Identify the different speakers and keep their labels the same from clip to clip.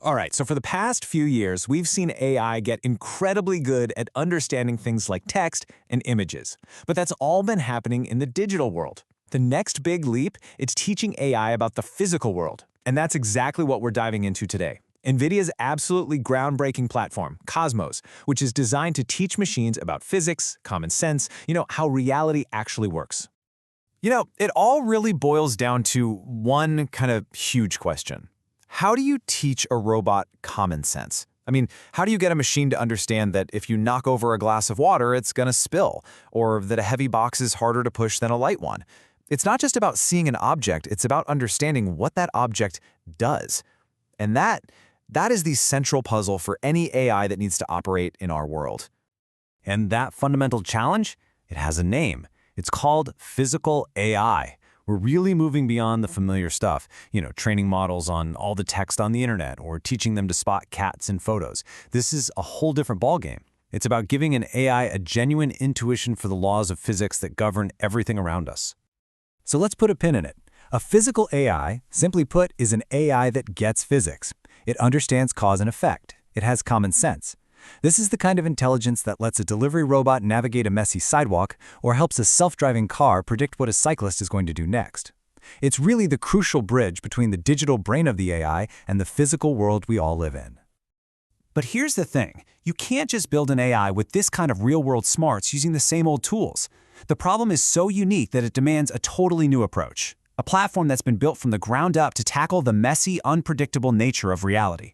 Speaker 1: All right, so for the past few years, we've seen AI get incredibly good at understanding things like text and images. But that's all been happening in the digital world. The next big leap, it's teaching AI about the physical world. And that's exactly what we're diving into today. NVIDIA's absolutely groundbreaking platform, Cosmos, which is designed to teach machines about physics, common sense, how reality actually works. It all really boils down to one kind of huge question. How do you teach a robot common sense? How do you get a machine to understand that if you knock over a glass of water, it's going to spill, or that a heavy box is harder to push than a light one? It's not just about seeing an object, it's about understanding what that object does. And that is the central puzzle for any AI that needs to operate in our world. And that fundamental challenge? It has a name. It's called physical AI. We're really moving beyond the familiar stuff, training models on all the text on the internet or teaching them to spot cats in photos. This is a whole different ballgame. It's about giving an AI a genuine intuition for the laws of physics that govern everything around us. So let's put a pin in it. A physical AI, simply put, is an AI that gets physics. It understands cause and effect. It has common sense. This is the kind of intelligence that lets a delivery robot navigate a messy sidewalk or helps a self-driving car predict what a cyclist is going to do next. It's really the crucial bridge between the digital brain of the AI and the physical world we all live in. But here's the thing. You can't just build an AI with this kind of real-world smarts using the same old tools. The problem is so unique that it demands a totally new approach. A platform that's been built from the ground up to tackle the messy, unpredictable nature of reality.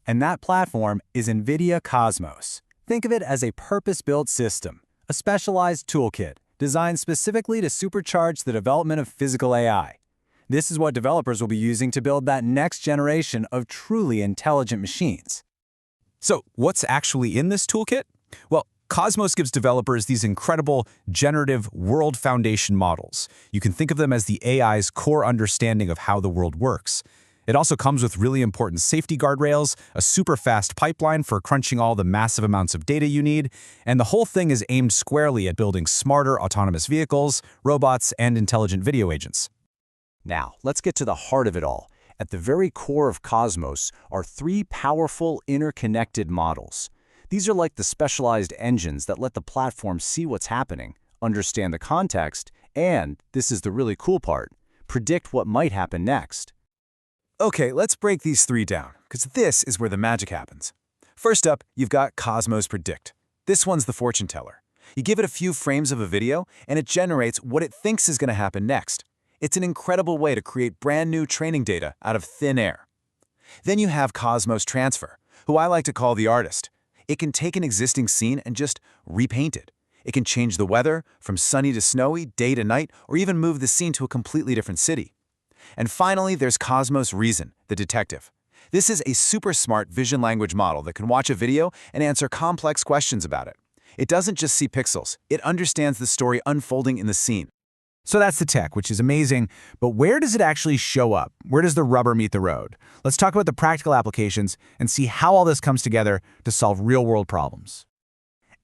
Speaker 1: And that platform is NVIDIA Cosmos. Think of it as a purpose-built system, a specialized toolkit designed specifically to supercharge the development of physical AI. This is what developers will be using to build that next generation of truly intelligent machines.
Speaker 2: So, what's actually in this toolkit? Well, Cosmos gives developers these incredible generative world foundation models. You can think of them as the AI's core understanding of how the world works. It also comes with really important safety guardrails, a super fast pipeline for crunching all the massive amounts of data you need, and the whole thing is aimed squarely at building smarter autonomous vehicles, robots, and intelligent video agents.
Speaker 3: Now, let's get to the heart of it all. At the very core of Cosmos are three powerful interconnected models. These are like the specialized engines that let the platform see what's happening, understand the context, and, this is the really cool part, predict what might happen next.
Speaker 1: Okay, let's break these three down, because this is where the magic happens. First up, you've got Cosmos Predict. This one's the fortune teller. You give it a few frames of a video, and it generates what it thinks is going to happen next. It's an incredible way to create brand new training data out of thin air. Then you have Cosmos Transfer, who I like to call the artist. It can take an existing scene and just repaint it. It can change the weather from sunny to snowy, day to night, or even move the scene to a completely different city. And finally, there's Cosmos Reason, the detective. This is a super smart vision language model that can watch a video and answer complex questions about it. It doesn't just see pixels, it understands the story unfolding in the scene.
Speaker 2: So that's the tech, which is amazing, but where does it actually show up? Where does the rubber meet the road? Let's talk about the practical applications and see how all this comes together to solve real-world problems.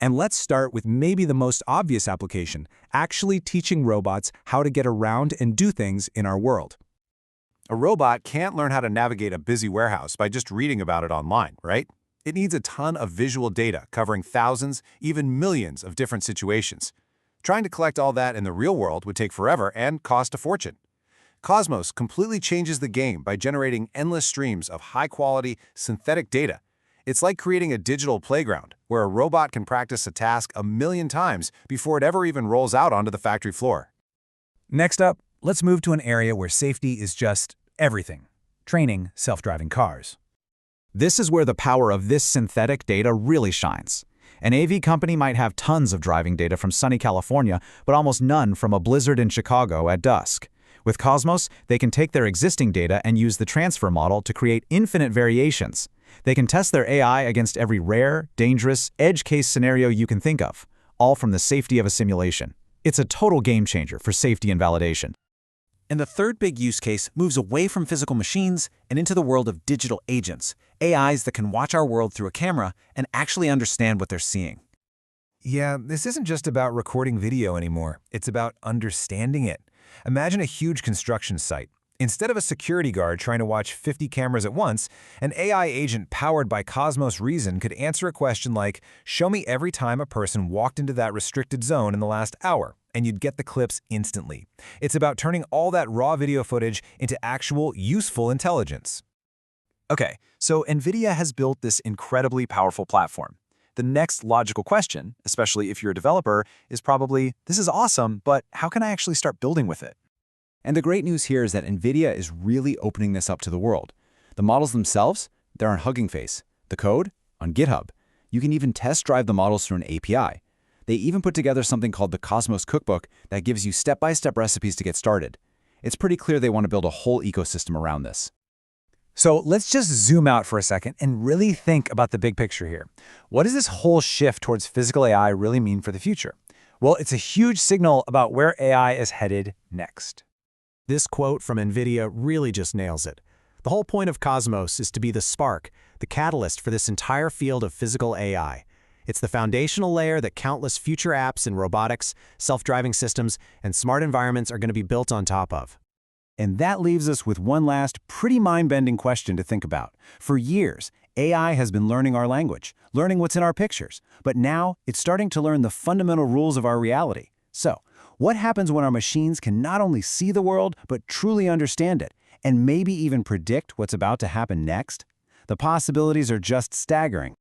Speaker 1: And let's start with maybe the most obvious application, actually teaching robots how to get around and do things in our world. A robot can't learn how to navigate a busy warehouse by just reading about it online, right? It needs a ton of visual data covering thousands, even millions of different situations. Trying to collect all that in the real world would take forever and cost a fortune. Cosmos completely changes the game by generating endless streams of high-quality, synthetic data. It's like creating a digital playground where a robot can practice a task 1,000,000 times before it ever even rolls out onto the factory floor. Next up, let's move to an area where safety is just everything: training self-driving cars.
Speaker 2: This is where the power of this synthetic data really shines. An AV company might have tons of driving data from sunny California, but almost none from a blizzard in Chicago at dusk. With Cosmos, they can take their existing data and use the transfer model to create infinite variations. They can test their AI against every rare, dangerous, edge case scenario you can think of, all from the safety of a simulation. It's a total game changer for safety and validation.
Speaker 1: And the third big use case moves away from physical machines and into the world of digital agents, AIs that can watch our world through a camera and actually understand what they're seeing. Yeah, this isn't just about recording video anymore. It's about understanding it. Imagine a huge construction site. Instead of a security guard trying to watch 50 cameras at once, an AI agent powered by Cosmos Reason could answer a question like, "Show me every time a person walked into that restricted zone in the last hour," and you'd get the clips instantly. It's about turning all that raw video footage into actual, useful intelligence.
Speaker 2: Okay, so NVIDIA has built this incredibly powerful platform. The next logical question, especially if you're a developer, is probably, this is awesome, but how can I actually start building with it?
Speaker 3: And the great news here is that NVIDIA is really opening this up to the world. The models themselves, they're on Hugging Face. The code, on GitHub. You can even test drive the models through an API. They even put together something called the Cosmos Cookbook that gives you step-by-step recipes to get started. It's pretty clear they want to build a whole ecosystem around this.
Speaker 1: So let's just zoom out for a second and really think about the big picture here. What does this whole shift towards physical AI really mean for the future? Well, it's a huge signal about where AI is headed next.
Speaker 4: This quote from NVIDIA really just nails it. The whole point of Cosmos is to be the spark, the catalyst for this entire field of physical AI. It's the foundational layer that countless future apps in robotics, self-driving systems, and smart environments are going to be built on top of.
Speaker 3: And that leaves us with one last, pretty mind-bending question to think about. For years, AI has been learning our language, learning what's in our pictures, but now it's starting to learn the fundamental rules of our reality. So, what happens when our machines can not only see the world, but truly understand it, and maybe even predict what's about to happen next? The possibilities are just staggering.